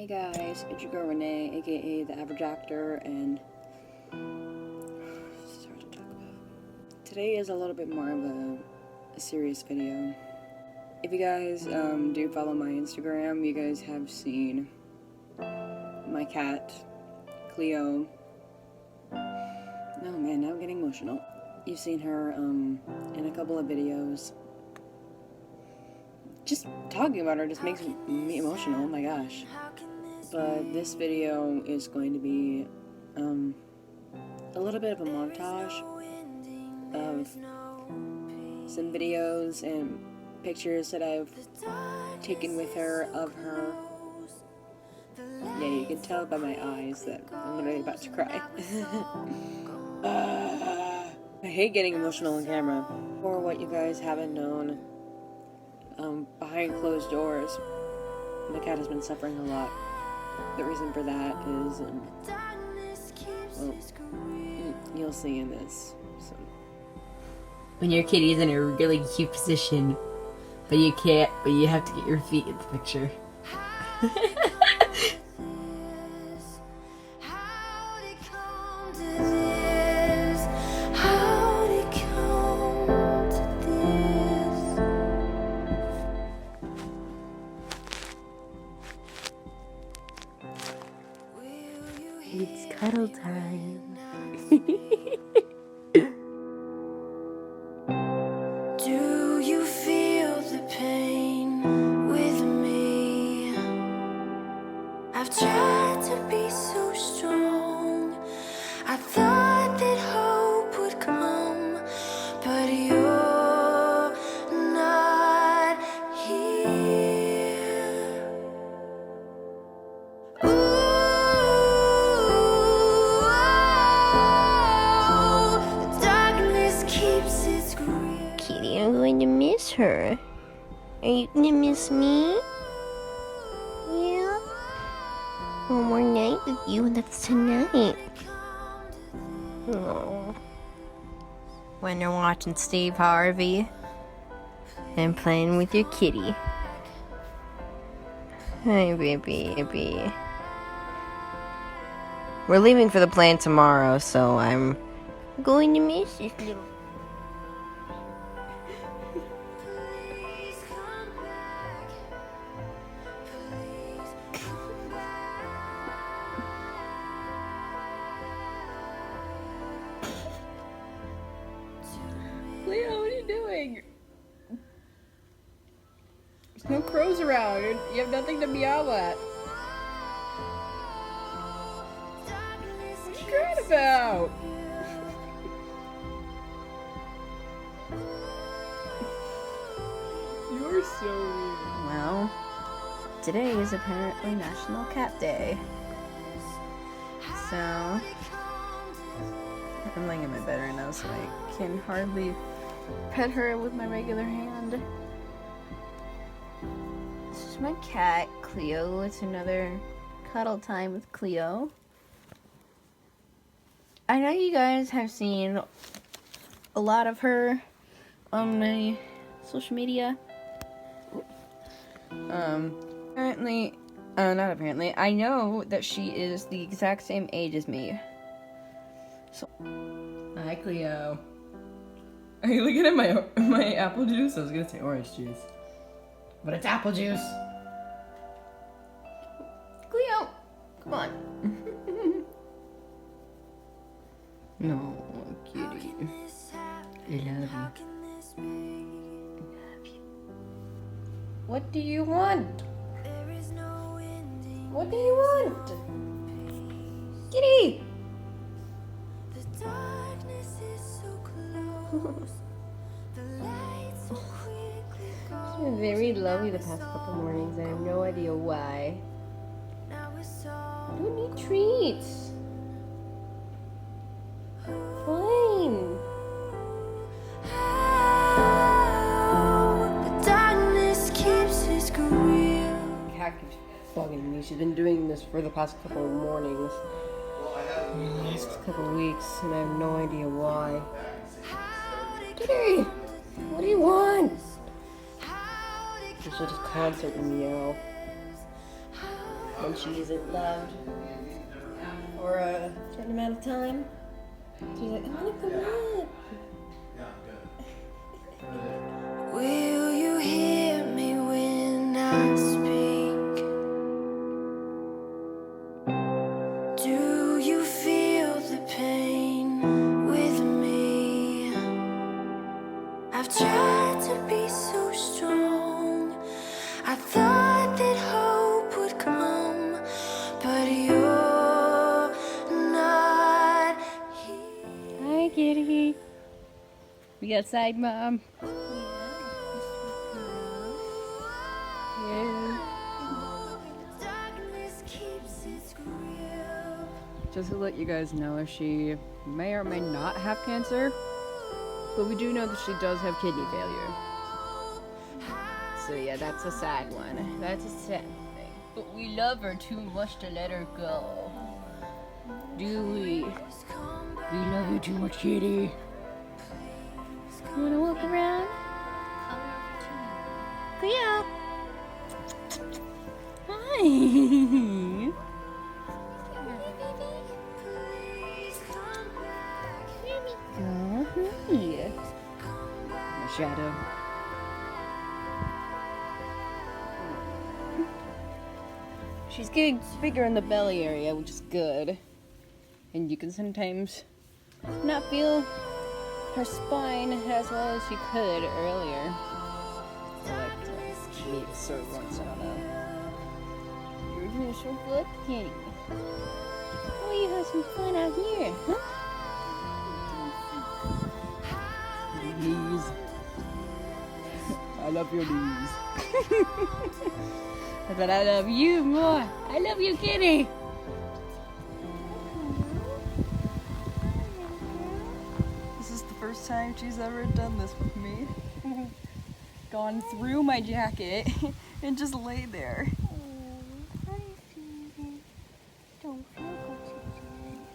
Hey guys, it's your girl Renee, aka the Average Actor, and today is a little bit more of a serious video. If you guys do follow my Instagram, you guys have seen my cat, Cleo. Oh man, now I'm getting emotional. You've seen her in a couple of videos. Just talking about her just makes me emotional, oh my gosh. But this video is going to be a little bit of a montage of some videos and pictures that I've taken with her of her. Yeah, you can tell by my eyes that I'm literally about to cry. I hate getting emotional on camera. For what you guys haven't known, behind closed doors, the cat has been suffering a lot. The reason for that is, well, you'll see in this. So. When your kitty's in a really cute position, but you can't, but you have to get your feet in the picture. It's cuddle time. Do you feel the pain with me? I've tried to be so strong. I thought that hope would come, but you're not here. Ooh. Kitty, I'm going to miss her. Are you gonna miss me? Yeah? One more night with you, and that's tonight. Oh. When you're watching Steve Harvey and playing with your kitty. Hey, baby. We're leaving for the plane tomorrow, so I'm going to miss this little. Cleo, what are you doing? There's no crows around. You have nothing to meow at. What are you crying about? You're so weird. Well, today is apparently National Cat Day. So, I'm laying in my bed right now, so I can hardly pet her with my regular hand. This is my cat, Cleo. It's another cuddle time with Cleo. I know you guys have seen a lot of her on my social media. Not apparently, I know that she is the exact same age as me. So, hi Cleo. Are you looking at my apple juice? I was gonna say orange juice, but it's apple juice. Cleo, come on. No, cutie. I love you. What do you want? What do you want? Kitty! She's been very lovely the past couple mornings. I have no idea why. I don't need treats. Fine. Cat keeps bugging me. She's been doing this for the past couple of mornings. The last couple of weeks, and I have no idea why. Kitty! What do you want? She'll just constantly meow. when she isn't loved for a certain amount of time. She's like, I wanna come up. Will you hear me when I speak? Do you feel the pain with me? I've tried to be so strong. I thought that hope would come, but you're not here. Hi, kitty. We outside, Mom. Darkness keeps its grip. Just to let you guys know, she may or may not have cancer, but we do know that she does have kidney failure. So yeah, that's a sad one. That's a sad thing. But we love her too much to let her go. Do we? We love you too much, kitty. You wanna walk around? Cleo! Hi! Please come back. Go here. My shadow. She's getting bigger in the belly area, which is good. And you can sometimes not feel her spine as well as you could earlier. But maybe so once, I don't know. You're doing so good, kitty. Oh, you have some fun out here, huh? Knees. I love your knees. But I love you more. I love you, kitty. This is the first time she's ever done this with me. Gone through my jacket and just lay there.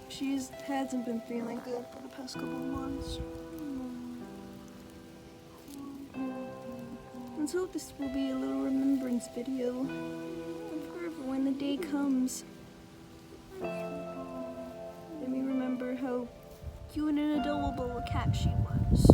She hasn't been feeling good for the past couple of months. And so this will be a little remembrance video of her for when the day comes. Let me remember how cute and adorable a cat she was.